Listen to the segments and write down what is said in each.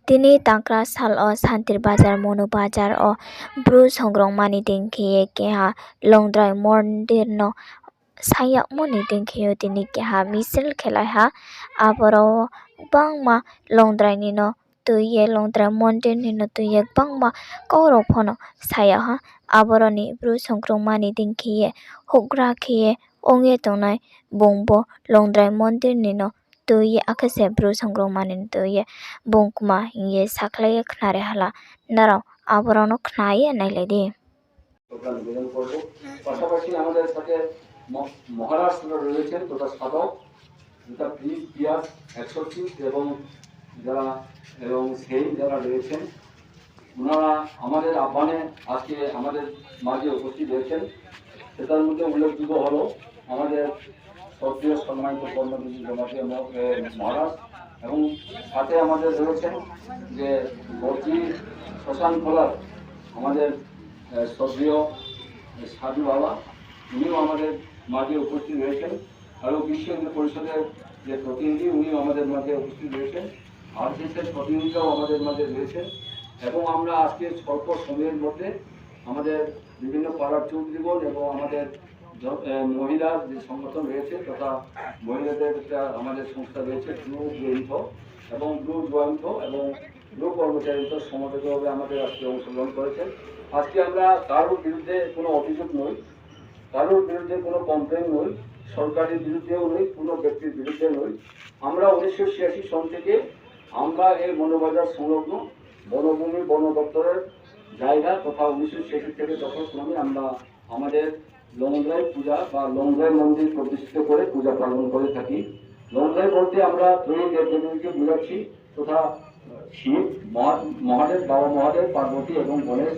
Tini tangkra sal o santir bazar monu bazar o bru songrong mani dingkiye keha longdrai mondir no sayak moni dingkiyo tini keha misil khelai ha aboro bangma longdrai ni no tuye longdrai mondir ni no tuye bangma korok phono saya ha aboroni bru songrong mani dingkiye hugra khiye onge tongnai bongbo longdrai mondir ni no tuye akase bru songrong mani tuye bongkuma ye saklaya khnare hala narao aborono khnaye nailedi নিবেদন করব। পাশাপাশি আমাদের সাথে মহারাষ্ট্র রয়েছেন তথা সাধক তথা পিয়াস এক্সোসিস্ট এবং সেই যারা রয়েছেন ওনারা আমাদের আহ্বানে আজকে আমাদের মাঝে উপস্থিত হয়েছেন। সেটার মধ্যে উল্লেখযোগ্য হলো আমাদের সক্রিয় সম্মানিত কর্মজীবী জমাতে মহারাজ এবং সাথে আমাদের রয়েছেন যে বর্জি শ্মশান খোলার আমাদের সক্রিয় সাধু বাবা, উনিও আমাদের মাঝে উপস্থিত রয়েছেন। আরও বিশ্ব হিন্দু পরিষদের যে প্রতিনিধি উনিও আমাদের মাঝে উপস্থিত রয়েছেন। আরএসএসের প্রতিনিধিরাও আমাদের মাঝে রয়েছেন এবং আমরা আজকে স্বল্প সময়ের মধ্যে আমাদের বিভিন্ন পাড়ার চৌধুরীগণ এবং আমাদের মহিলার যে সংগঠন রয়েছে তথা মহিলাদের একটা আমাদের সংস্থা রয়েছে ব্লু জয়ন্ত এবং ব্লু জয়ন্ত এবং ব্লু কর্মচারীরা সমবেতভাবে আমাদের আজকে অংশগ্রহণ করেছেন। আজকে আমরা কারোর বিরুদ্ধে কোনো অভিযোগ নই, কারোর বিরুদ্ধে কোনো কমপ্লেন নই, সরকারের বিরুদ্ধেও নই, কোনো ব্যক্তির বিরুদ্ধে নই। আমরা 1986 সন থেকে আমরা এই মনোবাজার সংলগ্ন বনভূমি বন দপ্তরের জায়গা তথা 1986 থেকে দখলক্রমে আমরা আমাদের লংদ্রাই পূজা বা লংদ্রাই মন্দির প্রতিষ্ঠিত করে পূজা পালন করে থাকি। লংদ্রাই বলতে আমরা ত্রয়ী দেবদেবীকে বোঝাচ্ছি তথা শিব মহাদেব, বাবা মহাদেব, পার্বতী এবং গণেশ,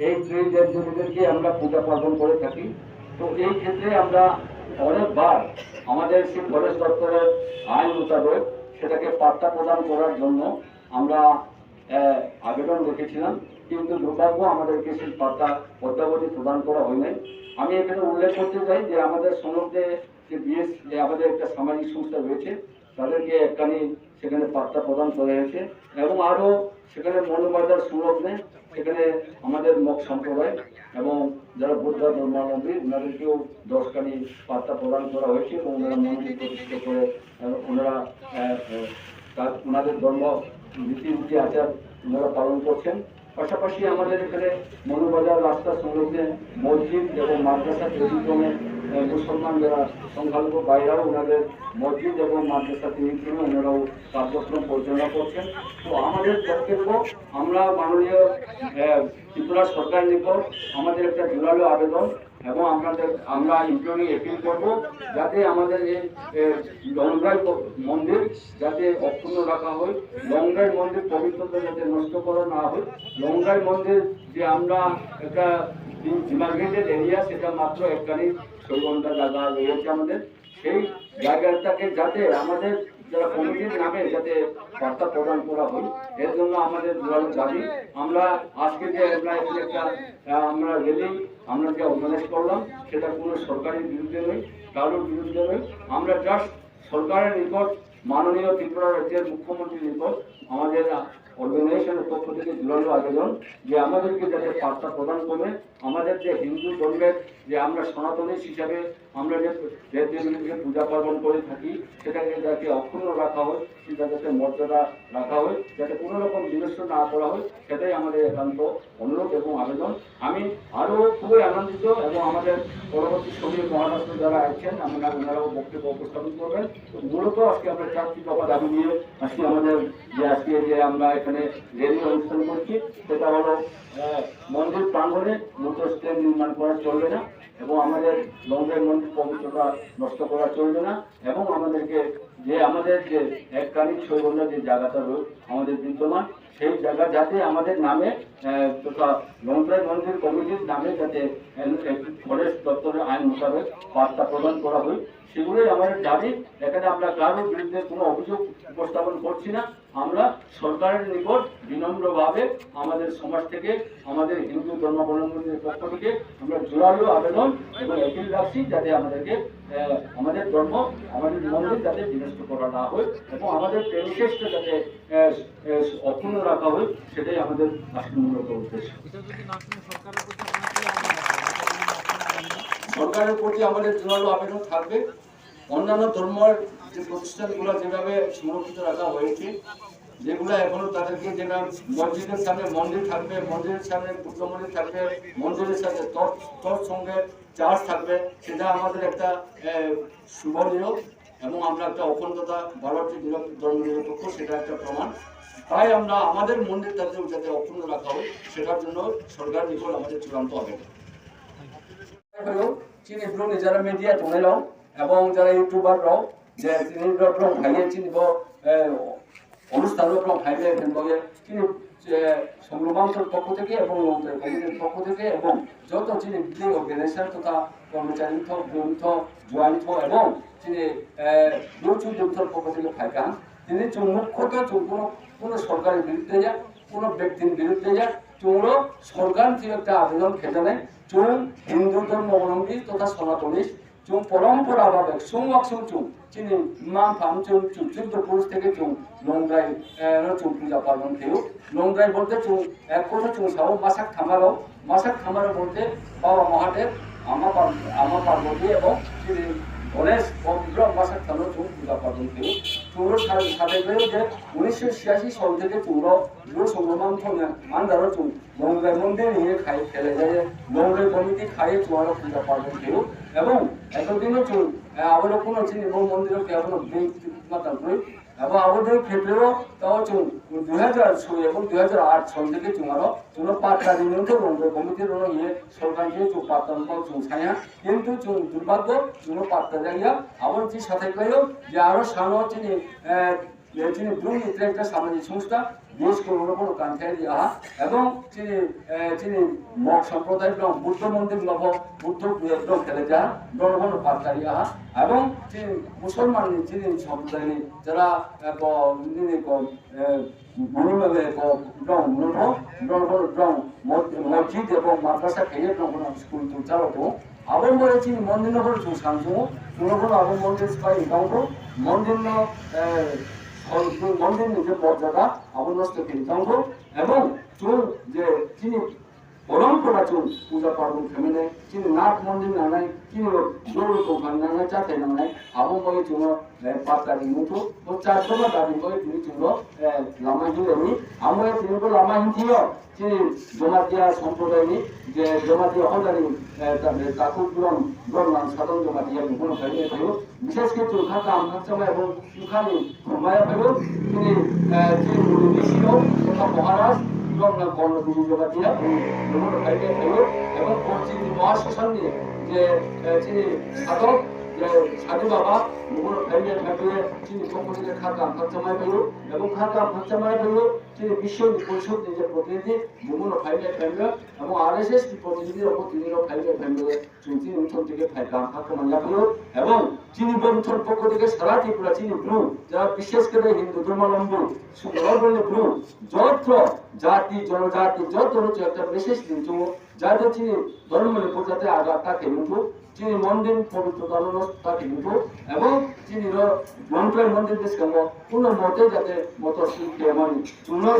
এই ত্রয়ী দেবদেবীদেরকে আমরা পূজা পার্বণ করে থাকি। তো এই ক্ষেত্রে আমরা অনেকবার আমাদের সেই ফরেস্ট দপ্তরের আইন মোতাবেক সেটাকে পাট্টা প্রদান করার জন্য আমরা আবেদন রেখেছিলাম, কিন্তু দুর্ভাগ্য আমাদেরকে সেই পাট্টা অদ্যাবধি প্রদান করা হয় নাই। আমি এখানে উল্লেখ করতে চাই যে আমাদের সনদে যে বিএস আমাদের একটা সামাজিক সংস্থা রয়েছে তাদেরকে একখানি সেখানে পাট্টা প্রদান করা হয়েছে এবং আরও সেখানে মনোবাজার সংলগ্নে সেখানে আমাদের মগ সম্প্রদায় এবং যারা বৌদ্ধ ধর্মাবলম্বী ওনাদেরকেও 10খানি পাট্টা প্রদান করা হয়েছে এবং ওনারা মন্দির প্রতিষ্ঠা করে ওনারা ওনাদের ধর্ম রীতি আচার ওনারা পালন করছেন। পাশাপাশি আমাদের এখানে মনোবাজার রাস্তা সংলগ্নে মসজিদ এবং মাদ্রাসা ব্যতিক্রমে মুসলমান যারা সংখ্যালঘু বাইরেও ওনাদের মসজিদ এবং মাদ্রাসা তিনি ওনারাও কার্যক্রম পরিচালনা করছেন। তো আমাদের কর্তব্য আমরা মাননীয় ত্রিপুরা সরকারের নিকট আমাদের একটা জোরালো আবেদন এবং আমরা ইন্টারনি অ্যাপিল করব যাতে আমাদের এই লংগ্রাই মন্দির যাতে অক্ষুণ্ণ রাখা হয়, লংগ্রাই মন্দির পবিত্রতা যাতে নষ্ট করা না হয়। লংগ্রাই মন্দির যে আমরা একটা ডিমার্কেটেড এরিয়া সেটা মাত্র একখানি 6 ঘন্টা জায়গা রয়েছে আমাদের, সেই জায়গাটাকে যাতে আমাদের যারা কমিটির নামে যাতে বার্তা প্রদান করা হয় এর জন্য আমাদের জোরালো দাবি। আমরা আজকে যে আমরা রেলি আমরা যে অর্গানাইজ করলাম সেটা কোনো সরকারের বিরুদ্ধে নয়, কারোর বিরুদ্ধে নয়। আমরা জাস্ট সরকারের নিকট মাননীয় ত্রিপুরা রাজ্যের মুখ্যমন্ত্রীর নিকট আমাদের অর্গানাইজেশনের পক্ষ থেকে জোরালো আবেদন যে আমাদেরকে যাতে বার্তা প্রদান করবে, আমাদের যে হিন্দু ধর্মের যে আমরা সনাতনী হিসাবে আমরা যে দেবদেবীকে পূজা পার্বণ করে থাকি সেটাকে যাতে অক্ষুণ্ণ রাখা হয়, সেটা যাতে মর্যাদা রাখা হয়, যাতে কোনো রকম বিনষ্ট না করা হয়, সেটাই আমাদের একান্ত অনুরোধ এবং আবেদন। আমি আরও খুবই আনন্দিত এবং আমাদের পরবর্তী সময়ে মহারাষ্ট্র যারা আছেন ওনারাও বক্তব্য উপস্থাপন করবেন। মূলত আজকে আমরা 4টি দফা দাবি নিয়ে আজকে যে আমরা এখানে রেলি অনুষ্ঠান করছি সেটা হলো মন্দির প্রাঙ্গণে মূত্র স্ট্যান্ড নির্মাণ করা চলবে না এবং আমাদের লংগ্রাই মন্দির পবিত্রতা নষ্ট করা চলবে না এবং আমাদেরকে আমাদের যে একখানি 6 ঘন্টা যে জায়গাটা আমাদের বিদ্যমান সেই জায়গা যাতে আমাদের নামে তথা লংগ্রাই মন্দির কমিটির নামে যাতে ফরেস্ট দপ্তরের আইন মোতাবেক বার্তা প্রদান করা হয় সেগুলোই আমাদের দাবি। এখানে আমরা কারোর বিরুদ্ধে কোনো অভিযোগ উপস্থাপন করছি না। আমরা সরকারের নিকট বিনম্রভাবে আমাদের সমাজ থেকে আমাদের হিন্দু ধর্মাবলম্বীদের পক্ষ থেকে আমরা জোরালো আবেদন এবং অ্যাপিল রাখছি যাতে আমাদেরকে আমাদের ধর্ম আমাদের মন্দির যাতে বিনষ্ট করা না হয় এবং আমাদের প্রেমিকেশটা যাতে অক্ষুণ্ণ রাখা হয় সেটাই আমাদের আসল মূলত উদ্দেশ্য। সরকারের প্রতি আমাদের জোরালো আবেদন থাকবে অন্যান্য ধর্মের যে প্রতিষ্ঠানগুলো যেভাবে সংরক্ষিত রাখা হয়েছে যেগুলো এখনো তাদেরকে যেটা মসজিদের সামনে মন্দির থাকবে, মন্দিরের সামনে বুদ্ধ মন্দির থাকবে, মন্দিরের সাথে তোর সঙ্গে চার্চ থাকবে, সেটা আমাদের একটা শুভনীয় এবং আমরা একটা অখণ্ডতা ভারতীয় ধর্ম নিরপেক্ষ সেটা একটা প্রমাণ। তাই আমরা আমাদের মন্দিরটাকে যাতে অক্ষুণ্ণ রাখা হয় সেটার জন্য সরকার নিকট আমাদের চূড়ান্ত আবেদন। চিনি ব্লু যারা মিডিয়া তুলেলাম এবং যারা ইউটিউবাররাও যে চিনি ব্লগ ভাইয়ে চিনি অনুষ্ঠানও ভাইলে ভেবে চিনি সংগ্রামাঞ্চল পক্ষ থেকে এবং কমিটির পক্ষ থেকে এবং যত চিনি বিদ্যুৎ অর্গানাইজেশন তথা কর্মচারী গ্রন্থ জয়েন্ট এবং চিনি ইউটিউব যুক্তর পক্ষ থেকে ফাইকান তিনি মুখ্যত কোনো সরকারের বিরুদ্ধে যাক কোনো ব্যক্তির বিরুদ্ধে যাক চুমড়ো সরকার থেকে একটা আবেদন খেতে নেয় চুম হিন্দু ধর্মাবলম্বী তথা সনাতনী চুম পরম্পরাভাবে চুম চিনি মাম ফাম চুম যুদ্ধ পুরুষ থেকে চুম লংগ্রাই চুম পূজা পার্বণ কেউ লংগ্রাই বলতে চুম এক কথা চুম সাও মাসাক থামারও বলতে বাবা মহাদেব আমা পার্বতী এবং চিনি গণেশ বিগ্রহ মাসাক থামারও চুম পূজা পার্বণ কেউ চুমড়ো সাথে করে যে 1986 সাল থেকে চুমড়ো সংগ্রাম আন্দারও চুম লংগ্রাই মন্দির নিয়ে খাই খেলে যায় লংগ্রাই কমিটি খাইয়ে চুমারও পূজা পার্বণ কেউ এবং এতদিনও চুম অবলোকন হচ্ছে এবং মন্দিরও কেবল মাত্র এবং আমাদের ক্ষেত্রেও তাও চুম 2006 এবং 2008 সাল থেকে চুমারও চুনো পাত্রা দিন লংগ্রাই কমিটির ইয়ে সরকারকে চুম পাত্রা চুম ছায়া কিন্তু চুম দুর্ভাগ্য চুনো পাত্রা যাইয়া আবার যে সাথে কইও যে আরো সামনে চিনি চিনি ব্লু মিত্র একটা সামাজিক সংস্থা দেশ কোনো কোনো কান্ট্রি দিয়া এবং চিনি মগ সম্প্রদায় এবং বুদ্ধ মন্দির লব বুদ্ধ একদম খেলে যা বড় বড় পাত্তারিয়া এবং চিনি মুসলমান চিনি সম্প্রদায় যারা মসজিদ এবং মাদ্রাসা খেয়ে স্কুল তো চালাতো আবার বলে চিনি মন্দির নগর সাংসু কোনো কোনো আবার মন্দির স্পাই মন্দির মন্দির নিজের মর্যাদা অবনষ্ট কিন্তু এবং চুল যে চিনি পরম্পরা চুল পূজা পার্বণ থেমে নেয় চিনি নাথ মন্দির না নাই চিনি দৌড় দোকান না নাই চাতে না নাই আবন বলে চুল পাতারি মুঠো ও চারশোবার দাবি করে তিনি চুল লামাহি এমনি আমরা তিনি তো লামাহি ছিল চিনি জমাতিয়া সম্প্রদায় যে জমাতিয়া হজারি কাকু পুরন ব্রহ্মান সাধন জমাতিয়া কোনো খাইয়ে থাকো বিশেষ করে চুলখাতা আমখাচমা এবং চুলখানি ঘুমায়া থাকো তিনি ঋষি তথা মহারাজ এবং কর্ণগুরু জমাতিয়া কোনো খাইয়ে থাকো এবং চিনি মহাশ্মশান নিয়ে যে চিনি সাধক সাধু বাবা মুগুলো খাইয়ে থাকলে চিনি পক্ষ থেকে খাতা আমখাচমায় থাকো এবং খাতা আমখাচমায় থাকো তিনি বিশ্ব পরিষদ নিজের প্রতিনিধি মুগুলো খাইয়ে থাকবে এবং RSS প্রতিনিধির ওপর তিনি খাইয়ে থাকবে চিনি অঞ্চল থেকে খাইতাম আক্রমণ লাগলো এবং চিনি বন্ধুর পক্ষ থেকে সারা ত্রিপুরা চিনি ব্লু যারা বিশেষ করে হিন্দু ধর্মাবলম্বী সুন্দরবনে ব্লু যত জাতি জনজাতি যত রয়েছে একটা বিশেষ দিন যাতে চিনি ধর্মের প্রজাতে আঘাত থাকে কিন্তু চিনি মন্দির পবিত্রতা থাকে কিন্তু এবং চিনি মন্ত্রের মন্দির দেশ কেমন কোনো মতে যাতে মত শিল্পে মানে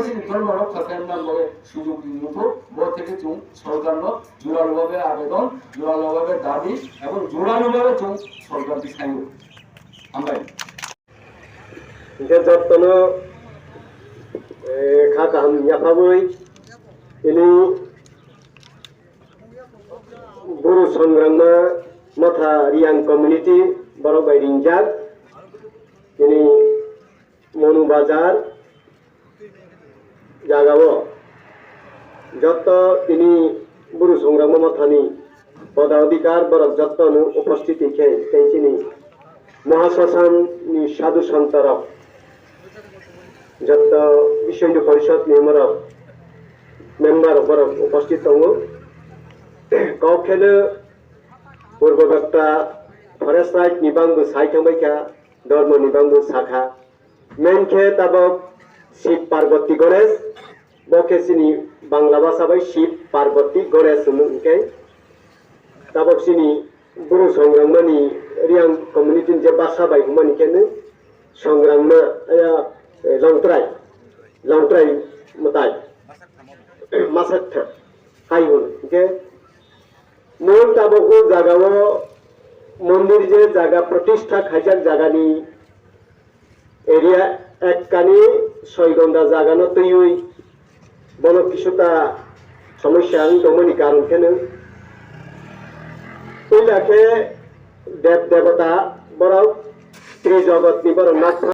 চিনি ধর্ম রক্ষা কেন্দ্র বলে সুযোগ কিন্তু বই থেকে চুন সরকার জোরালোভাবে আবেদন জোরালোভাবে দাবি এবং জোরালোভাবে চুন সরকার দিশাই আমরা যে যত্ন খাতাম ইয়াফাবই ini Buru Songrama Motha Riang Community Borok Bai Rinjak ini Monu Bazar Jagawo Joto ini Buru Songrama Mothani Padaadhikar Borok Joto nu উপস্থিতি খেয়েছিনি মহাশ্মশান ni সাধু সন্তরক যত বিশ্ব হিন্দু পরিষদ নিয়মরক মেম্বার বরক উপস্থিত দङ কখেলে পূর্ববক্তা ফরেস্ট রাইট নিবাंगबो सायखांबायखा धर्म निबांगबो साखा मेनखे ताबक শিব পার্বতী গণেশ বকেসিনি বাংলা ভাষা বাই শিব পার্বতী গণেশ মুখে তাবক সিনি बर' संग्रामनि रियां कम्युनिटि जे भाषा बाय हुमानि केनो संग्रामना लंट्राय मताय मासाथा हायहुन के मोन ताबको जागाव मंदिर जे जागा प्रतिष्ठा खायजाक जागानि एरिया एक कानि 6 घंटा जागानो तैयुइ बनो किछुता समस्या दंमोननि कारण केनो देव देवता बराव त्रिजगतनि बर नाथ